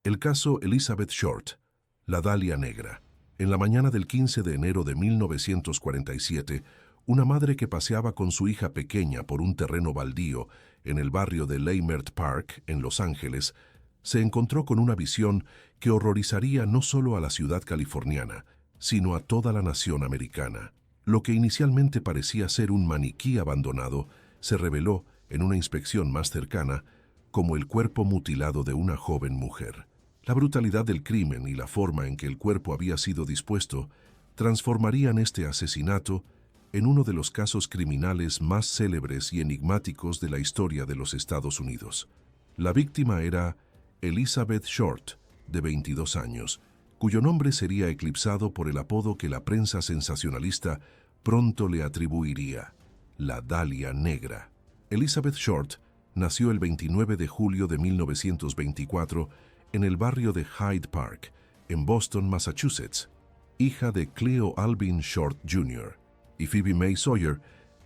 El caso Elizabeth Short, la Dalia Negra. En la mañana del 15 de enero de 1947, una madre que paseaba con su hija pequeña por un terreno baldío en el barrio de Leimert Park, en Los Ángeles, se encontró con una visión que horrorizaría no solo a la ciudad californiana, sino a toda la nación americana. Lo que inicialmente parecía ser un maniquí abandonado, se reveló, en una inspección más cercana, como el cuerpo mutilado de una joven mujer. La brutalidad del crimen y la forma en que el cuerpo había sido dispuesto transformarían este asesinato en uno de los casos criminales más célebres y enigmáticos de la historia de los Estados Unidos. La víctima era Elizabeth Short, de 22 años, cuyo nombre sería eclipsado por el apodo que la prensa sensacionalista pronto le atribuiría, la Dalia Negra. Elizabeth Short nació el 29 de julio de 1924 en el barrio de Hyde Park, en Boston, Massachusetts. Hija de Cleo Alvin Short Jr. y Phoebe May Sawyer,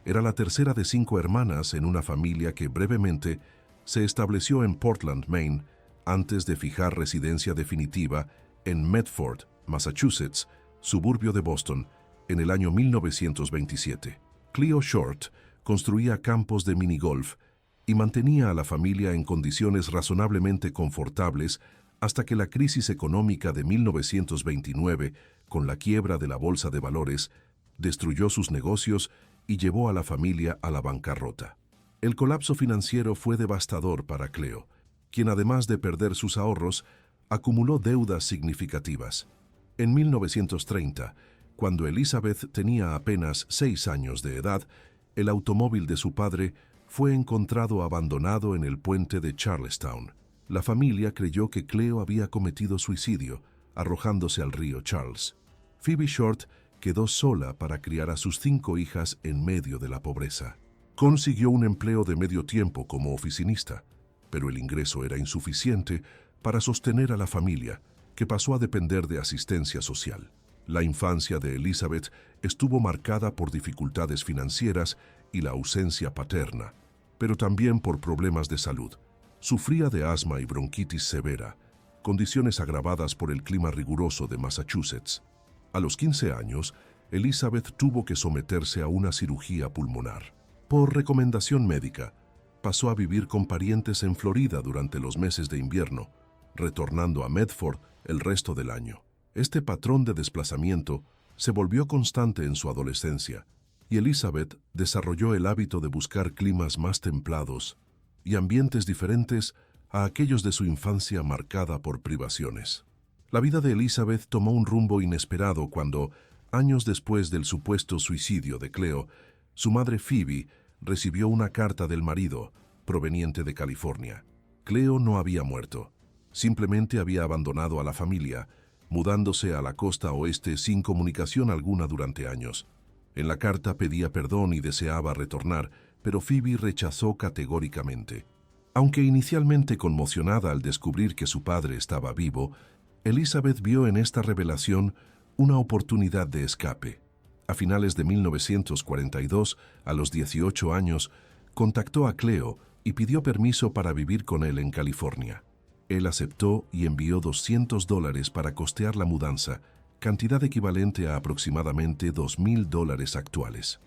era la tercera de 5 hermanas en una familia que brevemente se estableció en Portland, Maine, antes de fijar residencia definitiva en Medford, Massachusetts, suburbio de Boston, en el año 1927. Cleo Short construía campos de minigolf y mantenía a la familia en condiciones razonablemente confortables hasta que la crisis económica de 1929, con la quiebra de la bolsa de valores, destruyó sus negocios y llevó a la familia a la bancarrota. El colapso financiero fue devastador para Cleo, quien además de perder sus ahorros, acumuló deudas significativas. En 1930, cuando Elizabeth tenía apenas 6 años de edad, el automóvil de su padre fue encontrado abandonado en el puente de Charlestown. La familia creyó que Cleo había cometido suicidio, arrojándose al río Charles. Phoebe Short quedó sola para criar a sus 5 hijas en medio de la pobreza. Consiguió un empleo de medio tiempo como oficinista, pero el ingreso era insuficiente para sostener a la familia, que pasó a depender de asistencia social. La infancia de Elizabeth estuvo marcada por dificultades financieras y la ausencia paterna, pero también por problemas de salud. Sufría de asma y bronquitis severa, condiciones agravadas por el clima riguroso de Massachusetts. A los 15 años, Elizabeth tuvo que someterse a una cirugía pulmonar. Por recomendación médica, pasó a vivir con parientes en Florida durante los meses de invierno, retornando a Medford el resto del año. Este patrón de desplazamiento se volvió constante en su adolescencia, y Elizabeth desarrolló el hábito de buscar climas más templados y ambientes diferentes a aquellos de su infancia marcada por privaciones. La vida de Elizabeth tomó un rumbo inesperado cuando, años después del supuesto suicidio de Cleo, su madre Phoebe recibió una carta del marido, proveniente de California. Cleo no había muerto, simplemente había abandonado a la familia, mudándose a la costa oeste sin comunicación alguna durante años. En la carta pedía perdón y deseaba retornar, pero Phoebe rechazó categóricamente. Aunque inicialmente conmocionada al descubrir que su padre estaba vivo, Elizabeth vio en esta revelación una oportunidad de escape. A finales de 1942, a los 18 años, contactó a Cleo y pidió permiso para vivir con él en California. Él aceptó y envió $200 para costear la mudanza, cantidad equivalente a aproximadamente $2,000 actuales.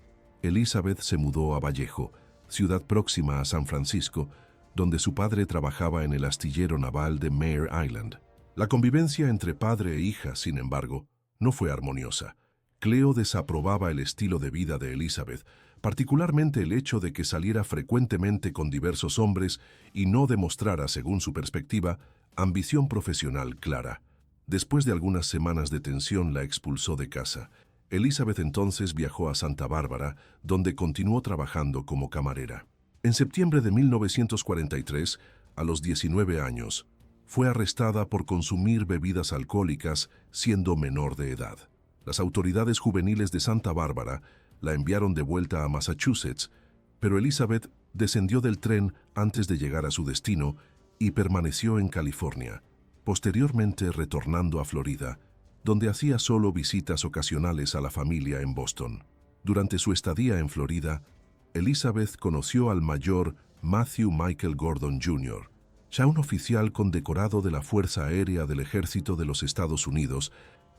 Elizabeth se mudó a Vallejo, ciudad próxima a San Francisco, donde su padre trabajaba en el astillero naval de Mare Island. La convivencia entre padre e hija, sin embargo, no fue armoniosa. Cleo desaprobaba el estilo de vida de Elizabeth, particularmente el hecho de que saliera frecuentemente con diversos hombres y no demostrara, según su perspectiva, ambición profesional clara. Después de algunas semanas de tensión, la expulsó de casa. Elizabeth entonces viajó a Santa Bárbara, donde continuó trabajando como camarera. En septiembre de 1943, a los 19 años, fue arrestada por consumir bebidas alcohólicas siendo menor de edad. Las autoridades juveniles de Santa Bárbara la enviaron de vuelta a Massachusetts, pero Elizabeth descendió del tren antes de llegar a su destino y permaneció en California, posteriormente retornando a Florida, donde hacía solo visitas ocasionales a la familia en Boston. Durante su estadía en Florida, Elizabeth conoció al mayor Matthew Michael Gordon Jr., ya un oficial condecorado de la Fuerza Aérea del Ejército de los Estados Unidos,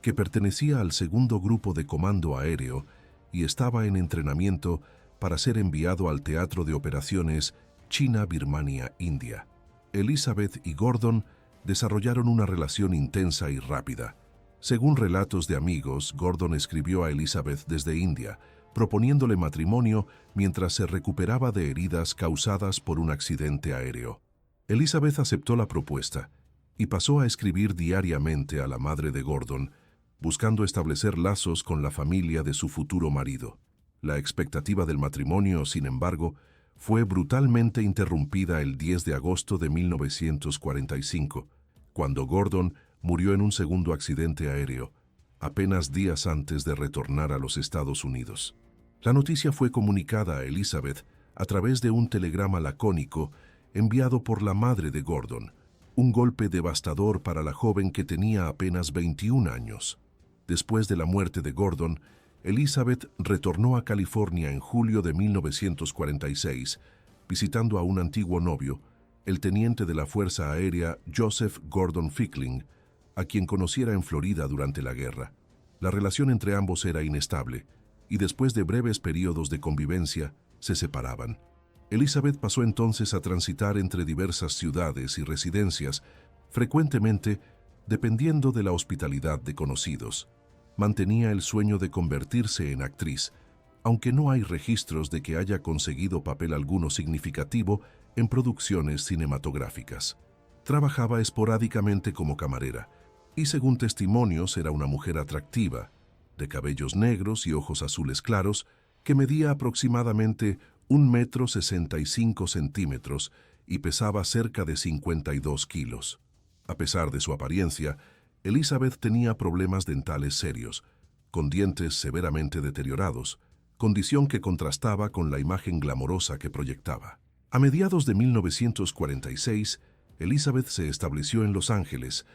que pertenecía al segundo grupo de comando aéreo y estaba en entrenamiento para ser enviado al teatro de operaciones China-Birmania-India. Elizabeth y Gordon desarrollaron una relación intensa y rápida. Según relatos de amigos, Gordon escribió a Elizabeth desde India, proponiéndole matrimonio mientras se recuperaba de heridas causadas por un accidente aéreo. Elizabeth aceptó la propuesta y pasó a escribir diariamente a la madre de Gordon, buscando establecer lazos con la familia de su futuro marido. La expectativa del matrimonio, sin embargo, fue brutalmente interrumpida el 10 de agosto de 1945, cuando Gordon murió en un segundo accidente aéreo, apenas días antes de retornar a los Estados Unidos. La noticia fue comunicada a Elizabeth a través de un telegrama lacónico enviado por la madre de Gordon, un golpe devastador para la joven que tenía apenas 21 años. Después de la muerte de Gordon, Elizabeth retornó a California en julio de 1946, visitando a un antiguo novio, el teniente de la Fuerza Aérea Joseph Gordon Fickling, a quien conociera en Florida durante la guerra. La relación entre ambos era inestable, y después de breves periodos de convivencia, se separaban. Elizabeth pasó entonces a transitar entre diversas ciudades y residencias, frecuentemente dependiendo de la hospitalidad de conocidos. Mantenía el sueño de convertirse en actriz, aunque no hay registros de que haya conseguido papel alguno significativo en producciones cinematográficas. Trabajaba esporádicamente como camarera, y según testimonios era una mujer atractiva, de cabellos negros y ojos azules claros, que medía aproximadamente 1,65 metros y pesaba cerca de 52 kilos. A pesar de su apariencia, Elizabeth tenía problemas dentales serios, con dientes severamente deteriorados, condición que contrastaba con la imagen glamorosa que proyectaba. A mediados de 1946, Elizabeth se estableció en Los Ángeles,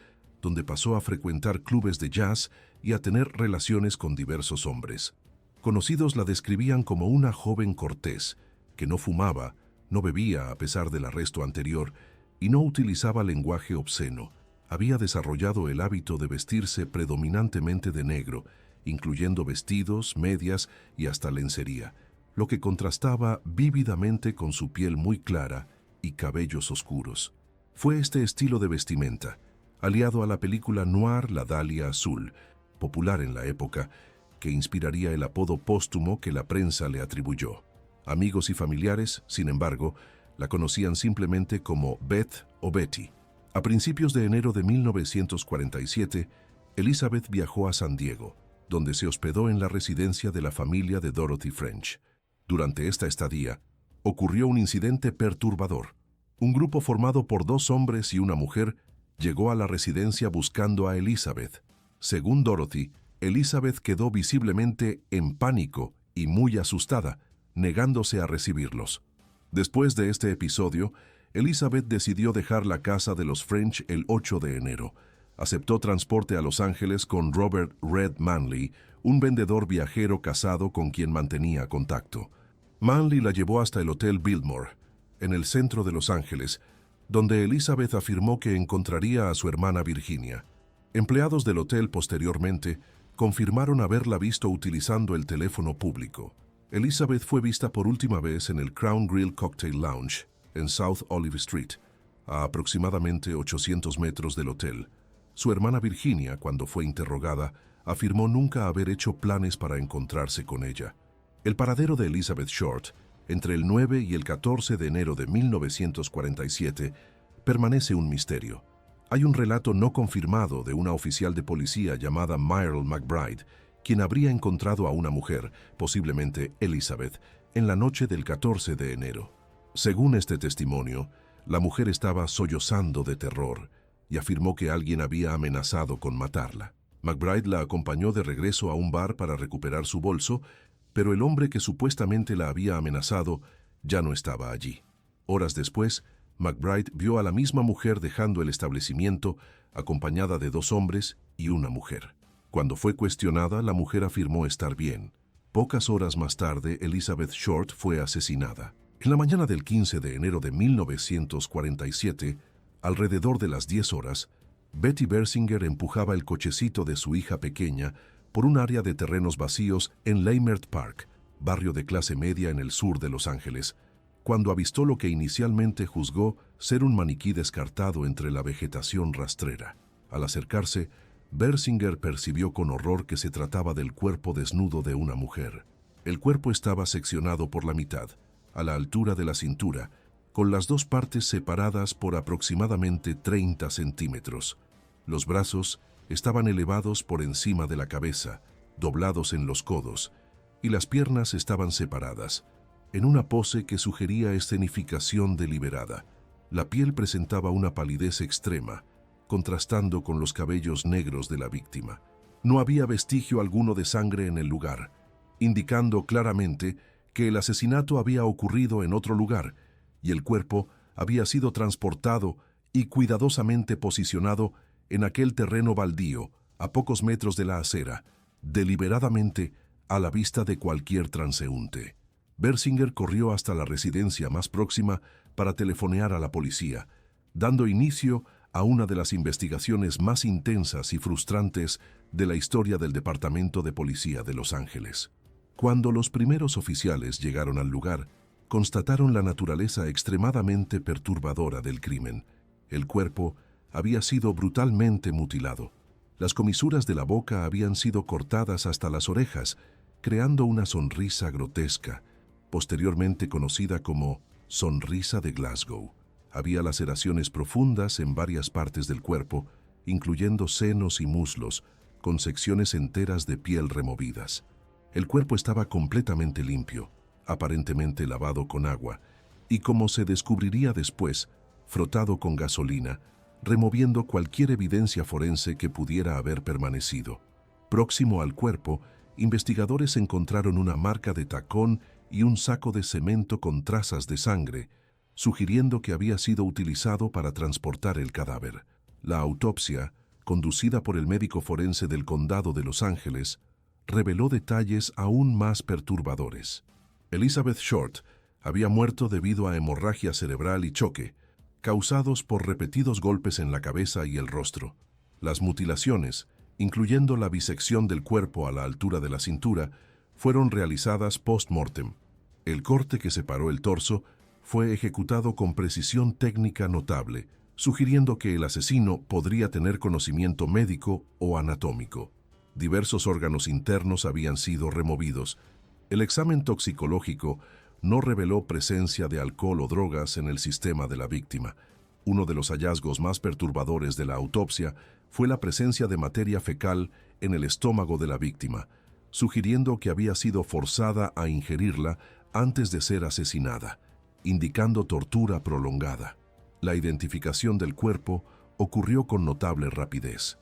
donde pasó a frecuentar clubes de jazz y a tener relaciones con diversos hombres. Conocidos la describían como una joven cortés, que no fumaba, no bebía a pesar del arresto anterior y no utilizaba lenguaje obsceno. Había desarrollado el hábito de vestirse predominantemente de negro, incluyendo vestidos, medias y hasta lencería, lo que contrastaba vívidamente con su piel muy clara y cabellos oscuros. Fue este estilo de vestimenta, aliado a la película noir La Dalia Azul, popular en la época, que inspiraría el apodo póstumo que la prensa le atribuyó. Amigos y familiares, sin embargo, la conocían simplemente como Beth o Betty. A principios de enero de 1947, Elizabeth viajó a San Diego, donde se hospedó en la residencia de la familia de Dorothy French. Durante esta estadía, ocurrió un incidente perturbador. Un grupo formado por 2 hombres y una mujer llegó a la residencia buscando a Elizabeth. Según Dorothy, Elizabeth quedó visiblemente en pánico y muy asustada, negándose a recibirlos. Después de este episodio, Elizabeth decidió dejar la casa de los French el 8 de enero. Aceptó transporte a Los Ángeles con Robert Red Manley, un vendedor viajero casado con quien mantenía contacto. Manley la llevó hasta el Hotel Biltmore, en el centro de Los Ángeles, donde Elizabeth afirmó que encontraría a su hermana Virginia. Empleados del hotel posteriormente confirmaron haberla visto utilizando el teléfono público. Elizabeth fue vista por última vez en el Crown Grill Cocktail Lounge, en South Olive Street, a aproximadamente 800 metros del hotel. Su hermana Virginia, cuando fue interrogada, afirmó nunca haber hecho planes para encontrarse con ella. El paradero de Elizabeth Short, entre el 9 y el 14 de enero de 1947, permanece un misterio. Hay un relato no confirmado de una oficial de policía llamada Myrtle McBride, quien habría encontrado a una mujer, posiblemente Elizabeth, en la noche del 14 de enero. Según este testimonio, la mujer estaba sollozando de terror y afirmó que alguien había amenazado con matarla. McBride la acompañó de regreso a un bar para recuperar su bolso, pero el hombre que supuestamente la había amenazado ya no estaba allí. Horas después, McBride vio a la misma mujer dejando el establecimiento, acompañada de 2 hombres y una mujer. Cuando fue cuestionada, la mujer afirmó estar bien. Pocas horas más tarde, Elizabeth Short fue asesinada. En la mañana del 15 de enero de 1947, Alrededor de las 10 horas, Betty Bersinger empujaba el cochecito de su hija pequeña por un área de terrenos vacíos en Leimert Park, barrio de clase media en el sur de Los Ángeles, cuando avistó lo que inicialmente juzgó ser un maniquí descartado entre la vegetación rastrera. Al acercarse, Bersinger percibió con horror que se trataba del cuerpo desnudo de una mujer. El cuerpo estaba seccionado por la mitad, a la altura de la cintura, con las dos partes separadas por aproximadamente 30 centímetros. Los brazos estaban elevados por encima de la cabeza, doblados en los codos, y las piernas estaban separadas, en una pose que sugería escenificación deliberada. La piel presentaba una palidez extrema, contrastando con los cabellos negros de la víctima. No había vestigio alguno de sangre en el lugar, indicando claramente que el asesinato había ocurrido en otro lugar y el cuerpo había sido transportado y cuidadosamente posicionado en aquel terreno baldío, a pocos metros de la acera, deliberadamente a la vista de cualquier transeúnte. Bersinger corrió hasta la residencia más próxima para telefonear a la policía, dando inicio a una de las investigaciones más intensas y frustrantes de la historia del Departamento de Policía de Los Ángeles. Cuando los primeros oficiales llegaron al lugar, constataron la naturaleza extremadamente perturbadora del crimen. El cuerpo había sido brutalmente mutilado. Las comisuras de la boca habían sido cortadas hasta las orejas, creando una sonrisa grotesca, posteriormente conocida como sonrisa de Glasgow. Había laceraciones profundas en varias partes del cuerpo, incluyendo senos y muslos, con secciones enteras de piel removidas. El cuerpo estaba completamente limpio, aparentemente lavado con agua, y como se descubriría después, frotado con gasolina, removiendo cualquier evidencia forense que pudiera haber permanecido. Próximo al cuerpo, investigadores encontraron una marca de tacón y un saco de cemento con trazas de sangre, sugiriendo que había sido utilizado para transportar el cadáver. La autopsia, conducida por el médico forense del condado de Los Ángeles, reveló detalles aún más perturbadores. Elizabeth Short había muerto debido a hemorragia cerebral y choque, causados por repetidos golpes en la cabeza y el rostro. Las mutilaciones, incluyendo la bisección del cuerpo a la altura de la cintura, fueron realizadas post-mortem. El corte que separó el torso fue ejecutado con precisión técnica notable, sugiriendo que el asesino podría tener conocimiento médico o anatómico. Diversos órganos internos habían sido removidos. El examen toxicológico no reveló presencia de alcohol o drogas en el sistema de la víctima. Uno de los hallazgos más perturbadores de la autopsia fue la presencia de materia fecal en el estómago de la víctima, sugiriendo que había sido forzada a ingerirla antes de ser asesinada, indicando tortura prolongada. La identificación del cuerpo ocurrió con notable rapidez.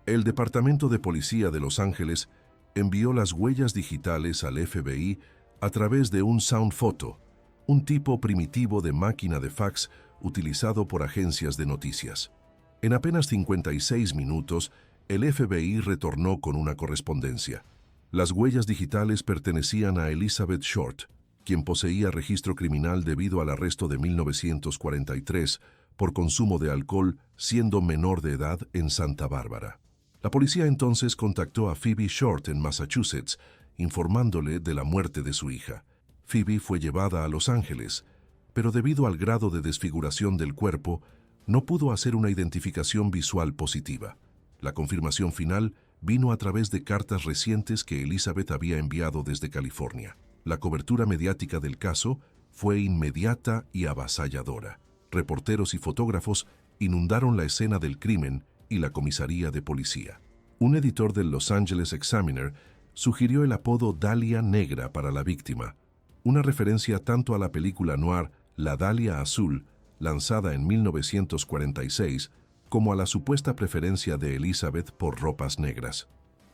El Departamento de Policía de Los Ángeles envió las huellas digitales al FBI a través de un sound photo, un tipo primitivo de máquina de fax utilizado por agencias de noticias. En apenas 56 minutos, el FBI retornó con una correspondencia. Las huellas digitales pertenecían a Elizabeth Short, quien poseía registro criminal debido al arresto de 1943 por consumo de alcohol siendo menor de edad en Santa Bárbara. La policía entonces contactó a Phoebe Short en Massachusetts, informándole de la muerte de su hija. Phoebe fue llevada a Los Ángeles, pero debido al grado de desfiguración del cuerpo, no pudo hacer una identificación visual positiva. La confirmación final vino a través de cartas recientes que Elizabeth había enviado desde California. La cobertura mediática del caso fue inmediata y avasalladora. Reporteros y fotógrafos inundaron la escena del crimen y la comisaría de policía. Un editor del Los Angeles Examiner sugirió el apodo Dalia Negra para la víctima, una referencia tanto a la película noir La Dalia Azul, lanzada en 1946, como a la supuesta preferencia de Elizabeth por ropas negras.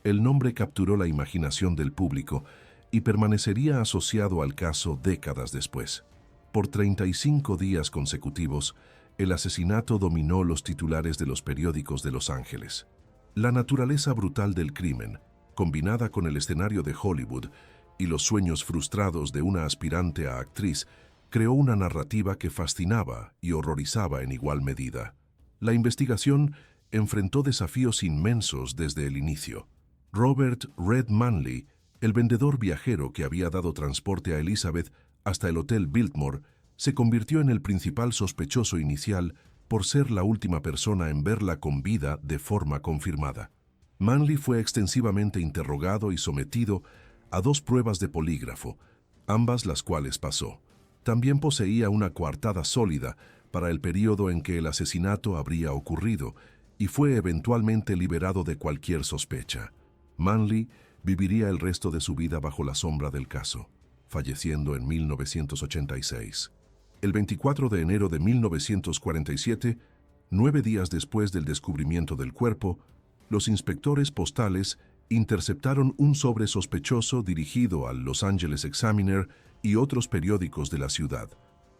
El nombre capturó la imaginación del público y permanecería asociado al caso décadas después. Por 35 días consecutivos, el asesinato dominó los titulares de los periódicos de Los Ángeles. La naturaleza brutal del crimen, combinada con el escenario de Hollywood y los sueños frustrados de una aspirante a actriz, creó una narrativa que fascinaba y horrorizaba en igual medida. La investigación enfrentó desafíos inmensos desde el inicio. Robert Red Manley, el vendedor viajero que había dado transporte a Elizabeth hasta el Hotel Biltmore, se convirtió en el principal sospechoso inicial por ser la última persona en verla con vida de forma confirmada. Manley fue extensivamente interrogado y sometido a 2 pruebas de polígrafo, ambas las cuales pasó. También poseía una coartada sólida para el período en que el asesinato habría ocurrido y fue eventualmente liberado de cualquier sospecha. Manley viviría el resto de su vida bajo la sombra del caso, falleciendo en 1986. El 24 de enero de 1947, 9 días después del descubrimiento del cuerpo, los inspectores postales interceptaron un sobre sospechoso dirigido al Los Angeles Examiner y otros periódicos de la ciudad.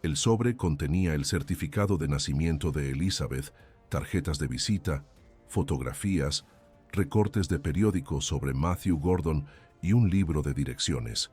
El sobre contenía el certificado de nacimiento de Elizabeth, tarjetas de visita, fotografías, recortes de periódicos sobre Matthew Gordon y un libro de direcciones.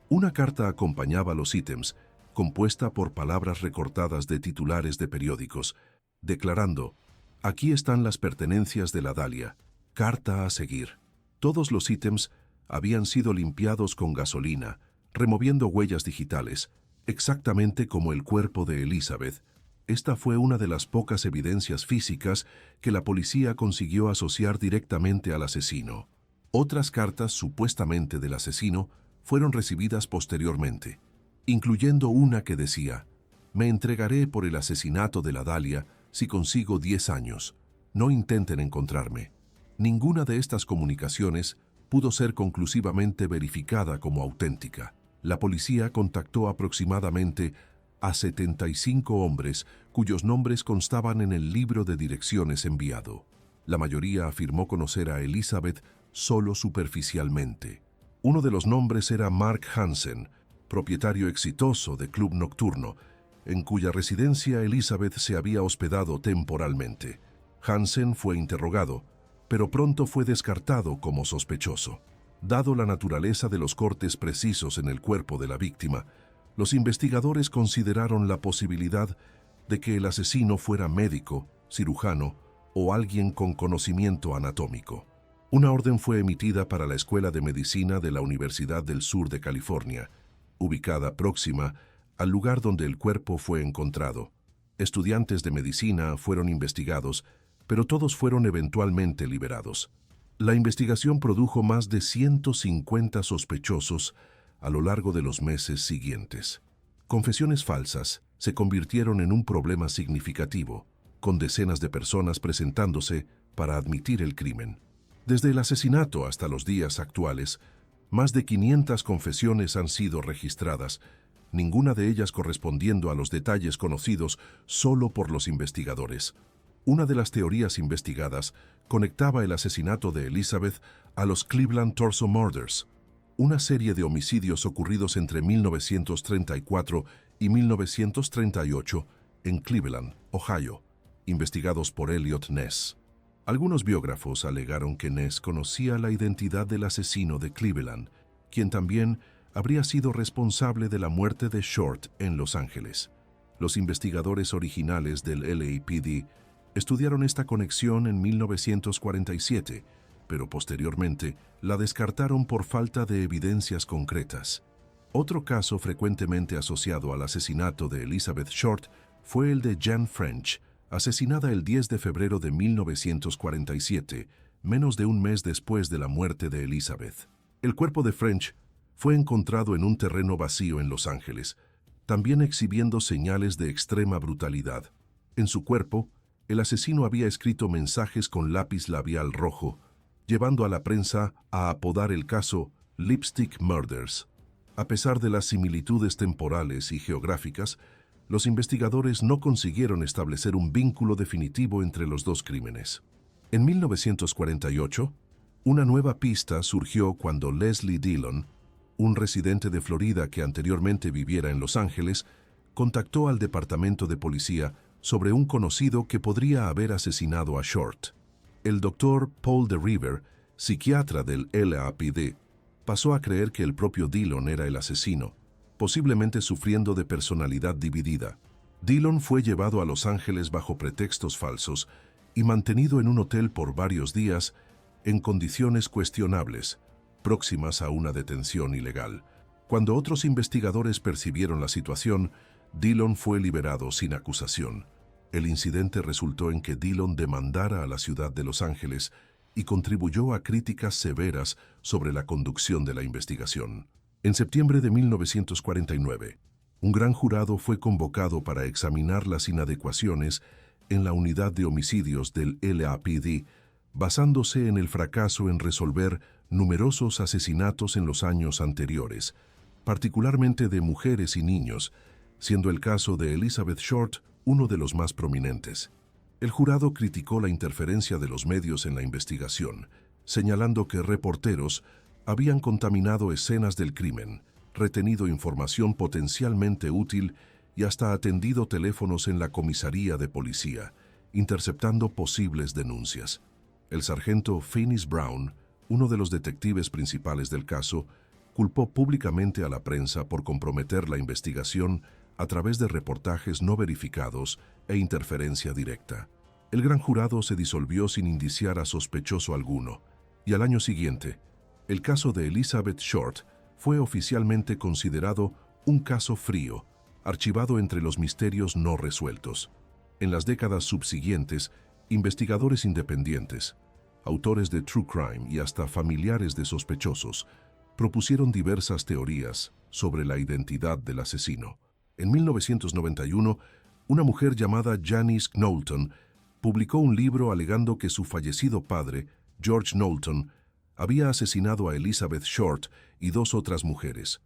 Una carta acompañaba los ítems, compuesta por palabras recortadas de titulares de periódicos, declarando: «Aquí están las pertenencias de la Dahlia. Carta a seguir». Todos los ítems habían sido limpiados con gasolina, removiendo huellas digitales, exactamente como el cuerpo de Elizabeth. Esta fue una de las pocas evidencias físicas que la policía consiguió asociar directamente al asesino. Otras cartas supuestamente del asesino fueron recibidas posteriormente, incluyendo una que decía: «Me entregaré por el asesinato de la Dahlia si consigo 10 años. No intenten encontrarme». Ninguna de estas comunicaciones pudo ser conclusivamente verificada como auténtica. La policía contactó aproximadamente a 75 hombres cuyos nombres constaban en el libro de direcciones enviado. La mayoría afirmó conocer a Elizabeth solo superficialmente. Uno de los nombres era Mark Hansen, propietario exitoso de club nocturno, en cuya residencia Elizabeth se había hospedado temporalmente. Hansen fue interrogado, pero pronto fue descartado como sospechoso. Dado la naturaleza de los cortes precisos en el cuerpo de la víctima, los investigadores consideraron la posibilidad de que el asesino fuera médico, cirujano o alguien con conocimiento anatómico. Una orden fue emitida para la Escuela de Medicina de la Universidad del Sur de California, ubicada próxima al lugar donde el cuerpo fue encontrado. Estudiantes de medicina fueron investigados, pero todos fueron eventualmente liberados. La investigación produjo más de 150 sospechosos a lo largo de los meses siguientes. Confesiones falsas se convirtieron en un problema significativo, con decenas de personas presentándose para admitir el crimen. Desde el asesinato hasta los días actuales, más de 500 confesiones han sido registradas, ninguna de ellas correspondiendo a los detalles conocidos solo por los investigadores. Una de las teorías investigadas conectaba el asesinato de Elizabeth a los Cleveland Torso Murders, una serie de homicidios ocurridos entre 1934 y 1938 en Cleveland, Ohio, investigados por Elliot Ness. Algunos biógrafos alegaron que Ness conocía la identidad del asesino de Cleveland, quien también habría sido responsable de la muerte de Short en Los Ángeles. Los investigadores originales del LAPD estudiaron esta conexión en 1947, pero posteriormente la descartaron por falta de evidencias concretas. Otro caso frecuentemente asociado al asesinato de Elizabeth Short fue el de Jan French, asesinada el 10 de febrero de 1947, menos de un mes después de la muerte de Elizabeth. El cuerpo de French fue encontrado en un terreno vacío en Los Ángeles, también exhibiendo señales de extrema brutalidad. En su cuerpo, el asesino había escrito mensajes con lápiz labial rojo, llevando a la prensa a apodar el caso Lipstick Murders. A pesar de las similitudes temporales y geográficas, los investigadores no consiguieron establecer un vínculo definitivo entre los dos crímenes. En 1948, una nueva pista surgió cuando Leslie Dillon, un residente de Florida que anteriormente viviera en Los Ángeles, contactó al departamento de policía sobre un conocido que podría haber asesinado a Short. El doctor Paul DeRiver, psiquiatra del LAPD, pasó a creer que el propio Dillon era el asesino, posiblemente sufriendo de personalidad dividida. Dillon fue llevado a Los Ángeles bajo pretextos falsos y mantenido en un hotel por varios días en condiciones cuestionables, próximas a una detención ilegal. Cuando otros investigadores percibieron la situación, Dillon fue liberado sin acusación. El incidente resultó en que Dillon demandara a la ciudad de Los Ángeles y contribuyó a críticas severas sobre la conducción de la investigación. En septiembre de 1949, un gran jurado fue convocado para examinar las inadecuaciones en la unidad de homicidios del LAPD, basándose en el fracaso en resolver numerosos asesinatos en los años anteriores, particularmente de mujeres y niños, siendo el caso de Elizabeth Short uno de los más prominentes. El jurado criticó la interferencia de los medios en la investigación, señalando que reporteros habían contaminado escenas del crimen, retenido información potencialmente útil y hasta atendido teléfonos en la comisaría de policía, interceptando posibles denuncias. El sargento Finis Brown, uno de los detectives principales del caso, culpó públicamente a la prensa por comprometer la investigación a través de reportajes no verificados e interferencia directa. El gran jurado se disolvió sin indiciar a sospechoso alguno, y al año siguiente, el caso de Elizabeth Short fue oficialmente considerado un caso frío, archivado entre los misterios no resueltos. En las décadas subsiguientes, investigadores independientes, autores de true crime y hasta familiares de sospechosos propusieron diversas teorías sobre la identidad del asesino. En 1991, una mujer llamada Janice Knowlton publicó un libro alegando que su fallecido padre, George Knowlton, había asesinado a Elizabeth Short y dos otras mujeres.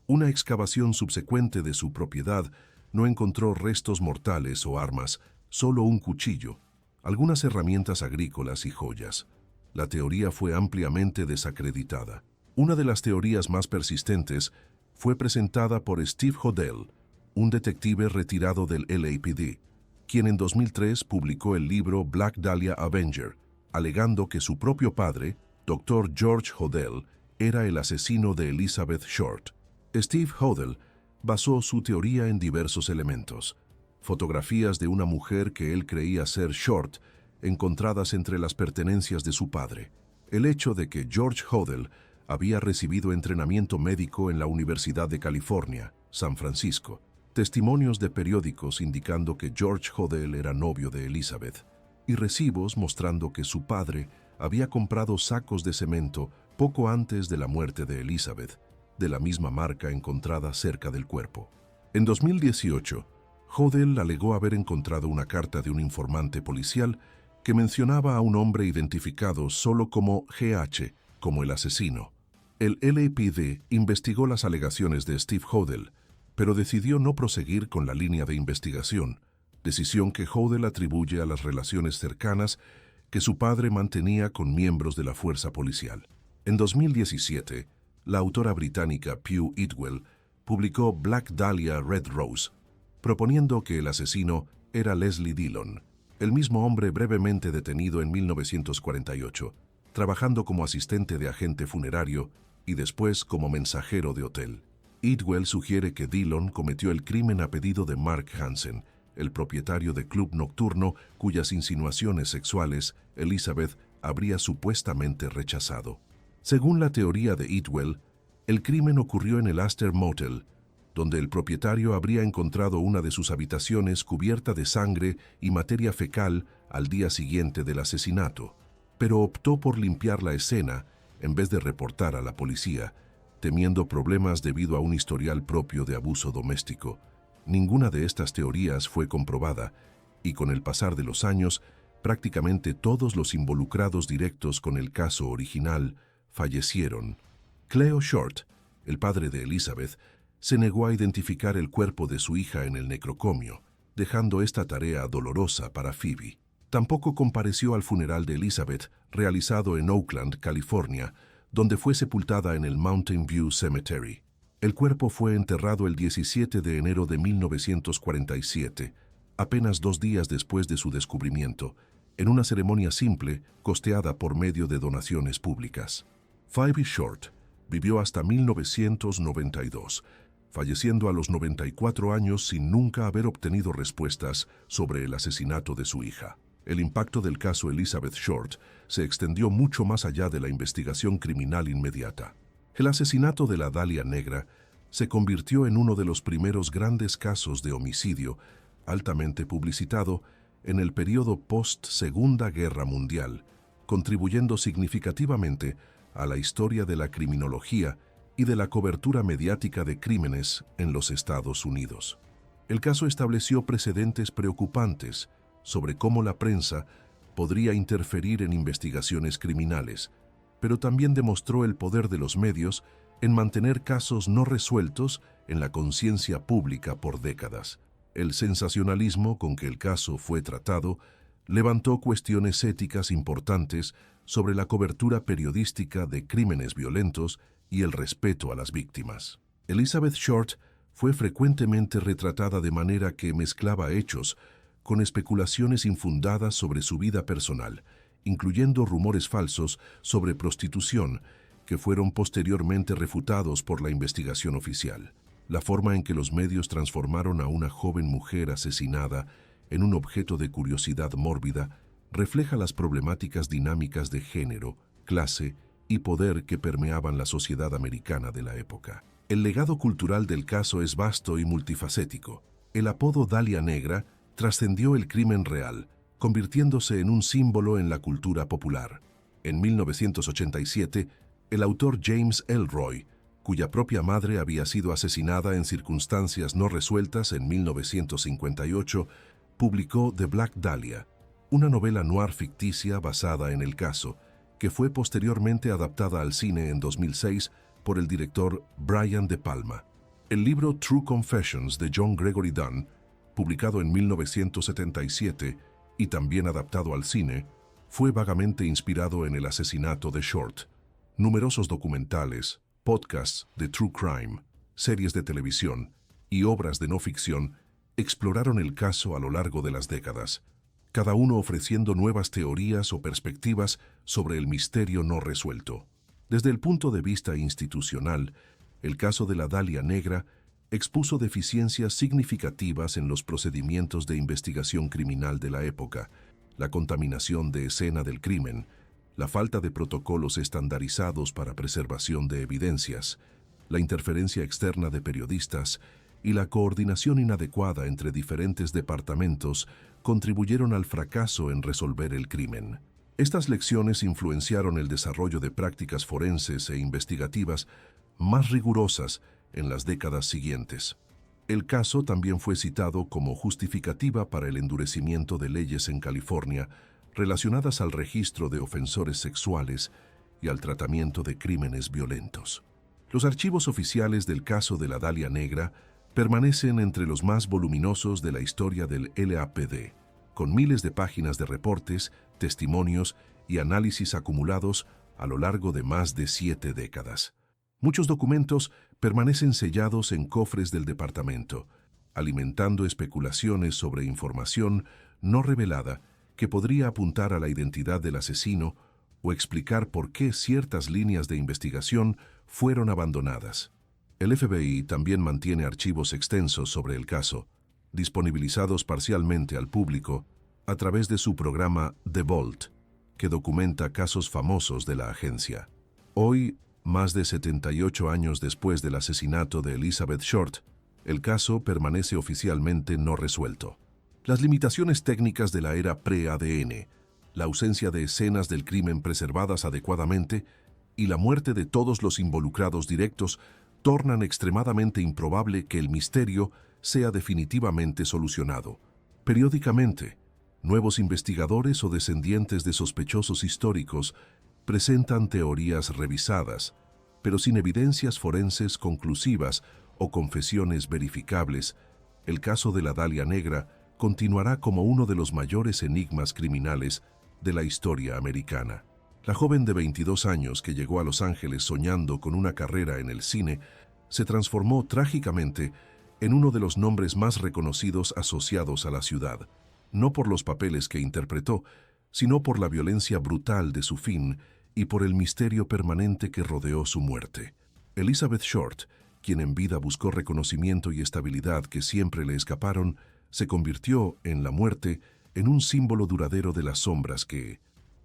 Una excavación subsecuente de su propiedad no encontró restos mortales o armas, solo un cuchillo, algunas herramientas agrícolas y joyas. La teoría fue ampliamente desacreditada. Una de las teorías más persistentes fue presentada por Steve Hodel, un detective retirado del LAPD, quien en 2003 publicó el libro Black Dahlia Avenger, alegando que su propio padre, Dr. George Hodel, era el asesino de Elizabeth Short. Steve Hodel basó su teoría en diversos elementos: fotografías de una mujer que él creía ser Short, encontradas entre las pertenencias de su padre; el hecho de que George Hodel había recibido entrenamiento médico en la Universidad de California, San Francisco; testimonios de periódicos indicando que George Hodel era novio de Elizabeth; y recibos mostrando que su padre había comprado sacos de cemento poco antes de la muerte de Elizabeth, de la misma marca encontrada cerca del cuerpo. En 2018, Hodel alegó haber encontrado una carta de un informante policial que mencionaba a un hombre identificado solo como GH, como el asesino. El LAPD investigó las alegaciones de Steve Hodel, pero decidió no proseguir con la línea de investigación, decisión que Hodel atribuye a las relaciones cercanas que su padre mantenía con miembros de la fuerza policial. En 2017, la autora británica Pugh Idwell publicó Black Dahlia Red Rose, proponiendo que el asesino era Leslie Dillon, el mismo hombre brevemente detenido en 1948, trabajando como asistente de agente funerario y después como mensajero de hotel. Idwell sugiere que Dillon cometió el crimen a pedido de Mark Hansen, el propietario de club nocturno cuyas insinuaciones sexuales Elizabeth habría supuestamente rechazado. Según la teoría de Idwell, el crimen ocurrió en el Astor Motel, donde el propietario habría encontrado una de sus habitaciones cubierta de sangre y materia fecal al día siguiente del asesinato, pero optó por limpiar la escena en vez de reportar a la policía, temiendo problemas debido a un historial propio de abuso doméstico. Ninguna de estas teorías fue comprobada, y con el pasar de los años, prácticamente todos los involucrados directos con el caso original fallecieron. Cleo Short, el padre de Elizabeth, se negó a identificar el cuerpo de su hija en el necrocomio, dejando esta tarea dolorosa para Phoebe. Tampoco compareció al funeral de Elizabeth, realizado en Oakland, California, donde fue sepultada en el Mountain View Cemetery. El cuerpo fue enterrado el 17 de enero de 1947, apenas 2 días después de su descubrimiento, en una ceremonia simple costeada por medio de donaciones públicas. Phoebe Short vivió hasta 1992, falleciendo a los 94 años sin nunca haber obtenido respuestas sobre el asesinato de su hija. El impacto del caso Elizabeth Short se extendió mucho más allá de la investigación criminal inmediata. El asesinato de la Dalia Negra se convirtió en uno de los primeros grandes casos de homicidio altamente publicitado en el periodo post-Segunda Guerra Mundial, contribuyendo significativamente a la historia de la criminología y de la cobertura mediática de crímenes en los Estados Unidos. El caso estableció precedentes preocupantes sobre cómo la prensa podría interferir en investigaciones criminales, pero también demostró el poder de los medios en mantener casos no resueltos en la conciencia pública por décadas. El sensacionalismo con que el caso fue tratado levantó cuestiones éticas importantes sobre la cobertura periodística de crímenes violentos y el respeto a las víctimas. Elizabeth Short fue frecuentemente retratada de manera que mezclaba hechos con especulaciones infundadas sobre su vida personal, incluyendo rumores falsos sobre prostitución que fueron posteriormente refutados por la investigación oficial. La forma en que los medios transformaron a una joven mujer asesinada en un objeto de curiosidad mórbida refleja las problemáticas dinámicas de género, clase y poder que permeaban la sociedad americana de la época. El legado cultural del caso es vasto y multifacético. El apodo Dalia Negra trascendió el crimen real, convirtiéndose en un símbolo en la cultura popular. En 1987, el autor James Ellroy, cuya propia madre había sido asesinada en circunstancias no resueltas en 1958, publicó The Black Dahlia, una novela noir ficticia basada en el caso, que fue posteriormente adaptada al cine en 2006 por el director Brian De Palma. El libro True Confessions de John Gregory Dunn, publicado en 1977 y también adaptado al cine, fue vagamente inspirado en el asesinato de Short. Numerosos documentales, podcasts de true crime, series de televisión y obras de no ficción exploraron el caso a lo largo de las décadas, cada uno ofreciendo nuevas teorías o perspectivas sobre el misterio no resuelto. Desde el punto de vista institucional, el caso de la Dalia Negra expuso deficiencias significativas en los procedimientos de investigación criminal de la época, la contaminación de escena del crimen, la falta de protocolos estandarizados para preservación de evidencias, la interferencia externa de periodistas y la coordinación inadecuada entre diferentes departamentos contribuyeron al fracaso en resolver el crimen. Estas lecciones influenciaron el desarrollo de prácticas forenses e investigativas más rigurosas en las décadas siguientes. El caso también fue citado como justificativa para el endurecimiento de leyes en California relacionadas al registro de ofensores sexuales y al tratamiento de crímenes violentos. Los archivos oficiales del caso de la Dalia Negra permanecen entre los más voluminosos de la historia del LAPD, con miles de páginas de reportes, testimonios y análisis acumulados a lo largo de más de 7 décadas. Muchos documentos permanecen sellados en cofres del departamento, alimentando especulaciones sobre información no revelada que podría apuntar a la identidad del asesino o explicar por qué ciertas líneas de investigación fueron abandonadas. El FBI también mantiene archivos extensos sobre el caso, disponibilizados parcialmente al público a través de su programa The Vault, que documenta casos famosos de la agencia. Hoy, más de 78 años después del asesinato de Elizabeth Short, el caso permanece oficialmente no resuelto. Las limitaciones técnicas de la era pre-ADN, la ausencia de escenas del crimen preservadas adecuadamente y la muerte de todos los involucrados directos tornan extremadamente improbable que el misterio sea definitivamente solucionado. Periódicamente, nuevos investigadores o descendientes de sospechosos históricos presentan teorías revisadas, pero sin evidencias forenses conclusivas o confesiones verificables. El caso de la Dalia Negra continuará como uno de los mayores enigmas criminales de la historia americana. La joven de 22 años que llegó a Los Ángeles soñando con una carrera en el cine se transformó trágicamente en uno de los nombres más reconocidos asociados a la ciudad, no por los papeles que interpretó, sino por la violencia brutal de su fin y por el misterio permanente que rodeó su muerte. Elizabeth Short quien en vida buscó reconocimiento y estabilidad que siempre le escaparon, se convirtió, en la muerte, en un símbolo duradero de las sombras que,